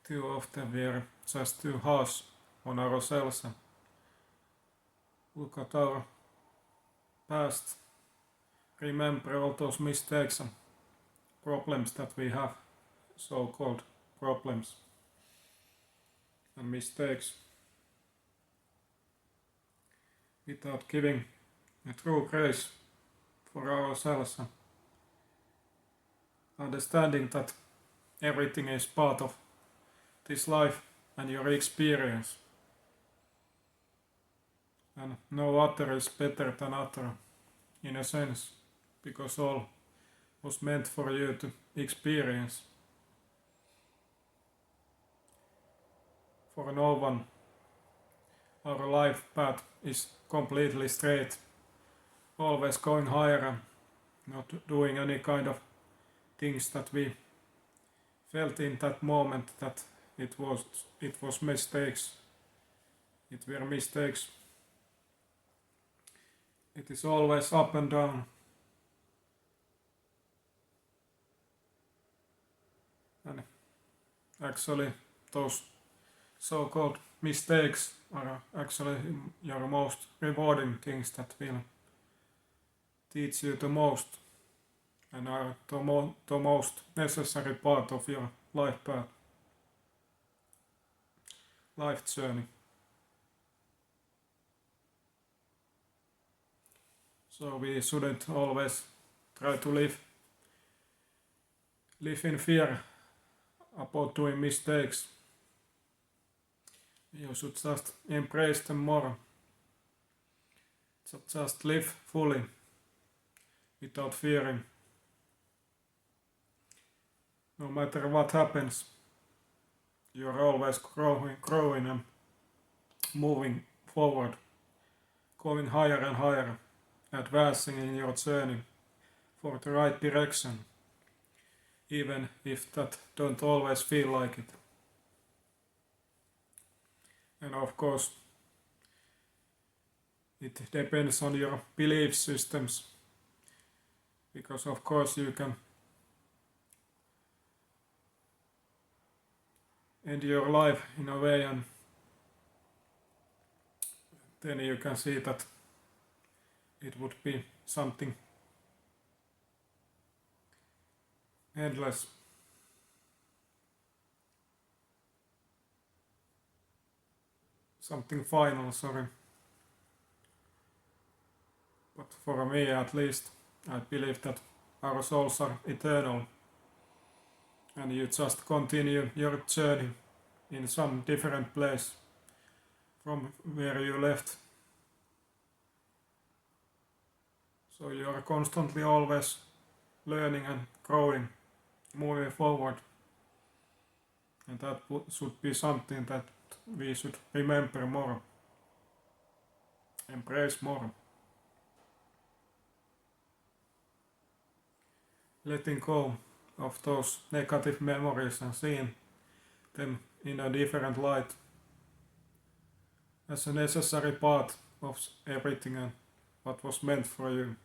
Too often we're just too harsh on ourselves and look at our past, remember all those mistakes and problems that we have, so-called problems and mistakes, without giving a true grace for ourselves and understanding that everything is part of this life and your experience, and no other is better than other in a sense, because all was meant for you to experience. For no one our life path is completely straight, always going higher and not doing any kind of things that we felt in that moment that it was mistakes. It were mistakes. It is always up and down. And actually those so-called mistakes are actually your most rewarding things that will teach you the most and are the most necessary part of your life path, life journey. So we shouldn't always try to live in fear about doing mistakes. You should just embrace them more. Just live fully without fearing. No matter what happens, you are always growing and moving forward, going higher and higher, advancing in your journey for the right direction, even if that don't always feel like it. And of course, it depends on your belief systems, because of course you can end your life in a way and then you can see that it would be something endless. Something final, sorry. But for me at least, I believe that our souls are eternal and you just continue your journey in some different place from where you left. So you are constantly always learning and growing, moving forward. And that should be something that we should remember more, embrace more. Letting go of those negative memories and seeing them in a different light as a necessary part of everything and what was meant for you,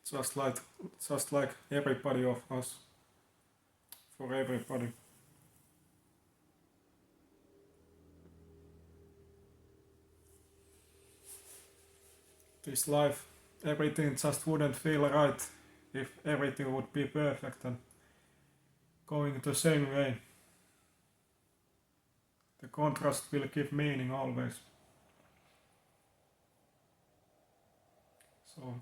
just like everybody of us, for everybody. This life, everything just wouldn't feel right if everything would be perfect and going the same way. The contrast will give meaning always. So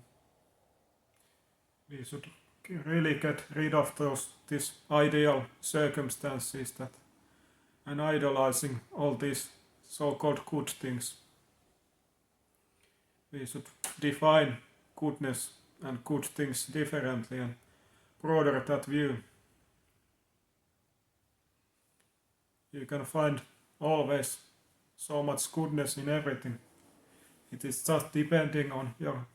we should really get rid of these ideal circumstances that and idolizing all these so-called good things. We should define goodness and good things differently and broader that view. You can find always so much goodness in everything. It is just depending on your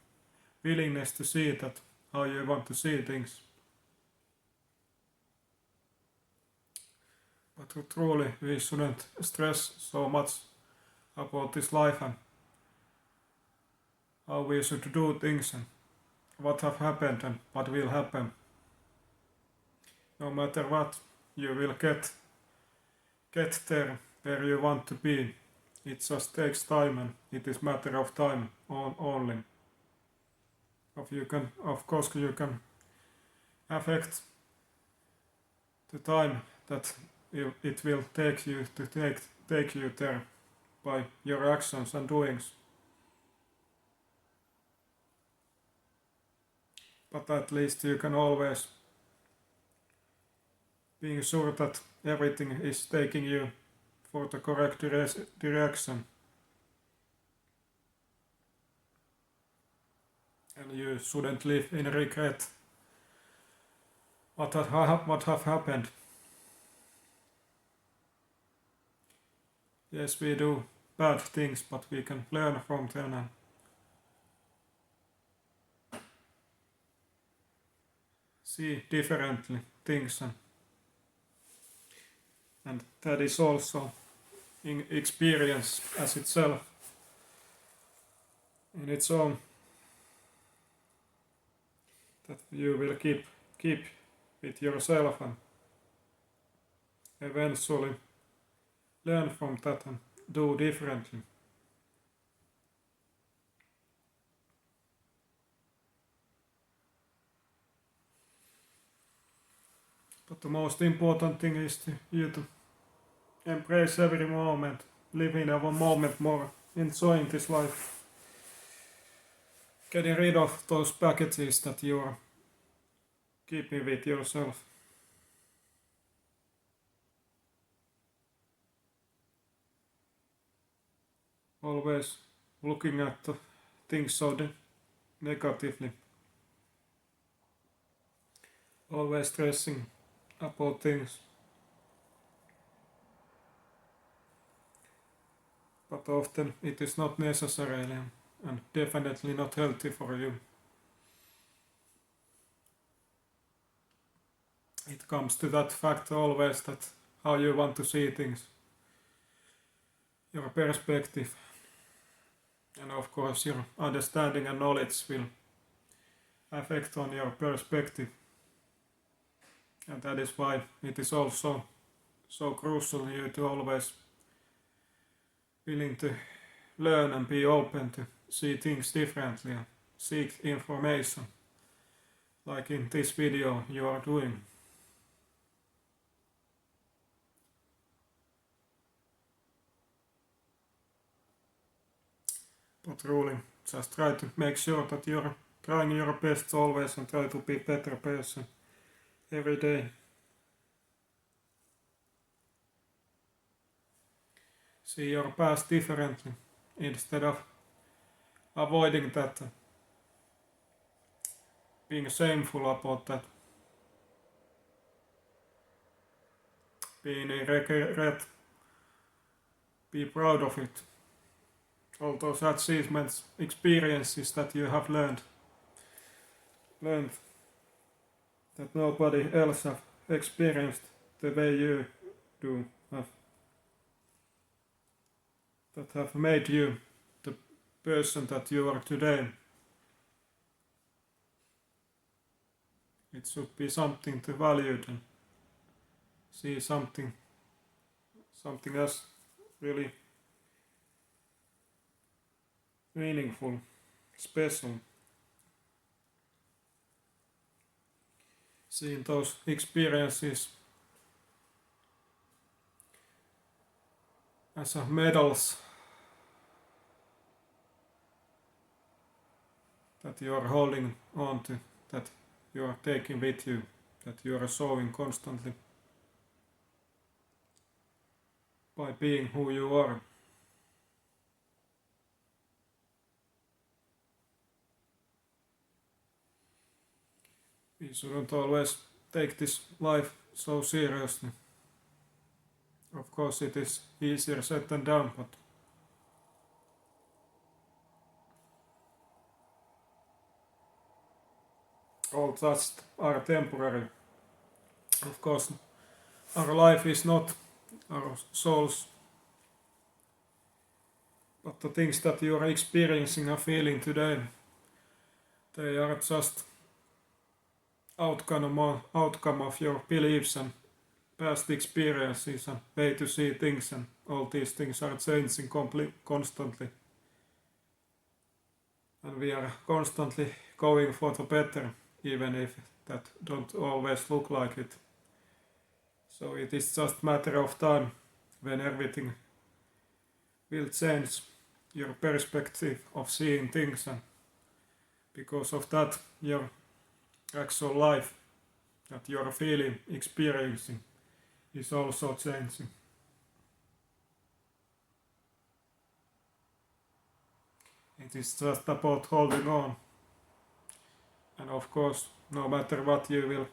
willingness to see that, how you want to see things. But truly we shouldn't stress so much about this life and how we should do things and what have happened and what will happen. No matter what, you will get get there where you want to be. It just takes time, and it is matter of time only. Of course you can affect the time that it will take you to take you there by your actions and doings. But at least you can always be sure that everything is taking you for the correct direction. And you shouldn't live in regret what have happened. Yes, we do bad things, but we can learn from them and see differently things, and that is also in experience as itself in its own, that you will keep with yourself and eventually learn from that and do differently. But the most important thing is you to embrace every moment, live in every moment more, enjoying this life, getting rid of those packages that you are keeping with yourself. Always looking at the things so negatively. Always stressing about things. But often it is not necessary and definitely not healthy for you. It comes to that fact always, that how you want to see things, your perspective, and of course your understanding and knowledge will affect on your perspective. And that is why it is also so crucial you to always willing to learn and be open to see things differently and seek information, like in this video you are doing. But really, just try to make sure that you're trying your best always and try to be a better person every day. See your past differently instead of avoiding that, being shameful about that, being in regret. Be proud of it. All those achievements, experiences that you have learned that nobody else have experienced the way you do that have made you the person that you are today. It should be something to value and see something as really meaningful, special. Seeing those experiences as medals that you are holding on to, that you are taking with you, that you are showing constantly by being who you are. We shouldn't always take this life so seriously. Of course it is easier said than done, but all just are temporary. Of course our life is not our souls, but the things that you are experiencing and feeling today, they are just outcome of your beliefs and past experiences and way to see things, and all these things are changing constantly. And we are constantly going for the better, even if that don't always look like it. So it is just matter of time when everything will change your perspective of seeing things, and because of that your actual life that you're feeling, experiencing is also changing. It is just about holding on, and of course no matter what you will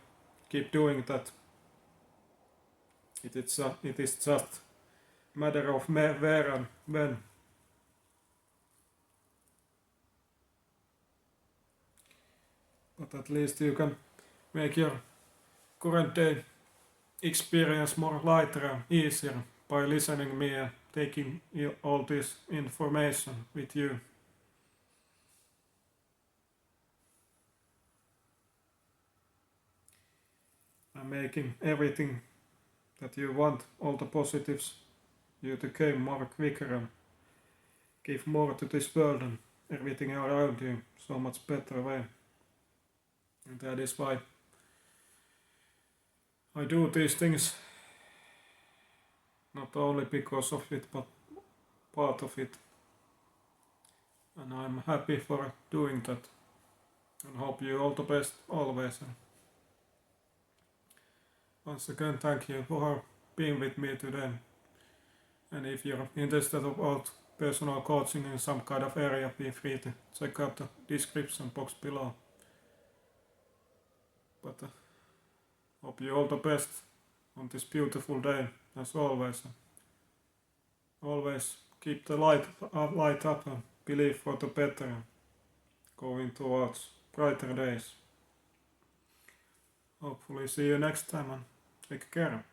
keep doing that. It is just matter of where and when. But at least you can make your current day experience more lighter and easier by listening me and taking all this information with you. And making everything that you want, all the positives, you to gain more quicker and give more to this world and everything around you so much better way. And that is why I do these things, not only because of it, but part of it. And I'm happy for doing that. And hope you all the best always. And once again, thank you for being with me today. And if you're interested about personal coaching in some kind of area, be free to check out the description box below. But hope you all the best on this beautiful day, as always. Always keep the light up and believe for the better and going towards brighter days. Hopefully see you next time and take care.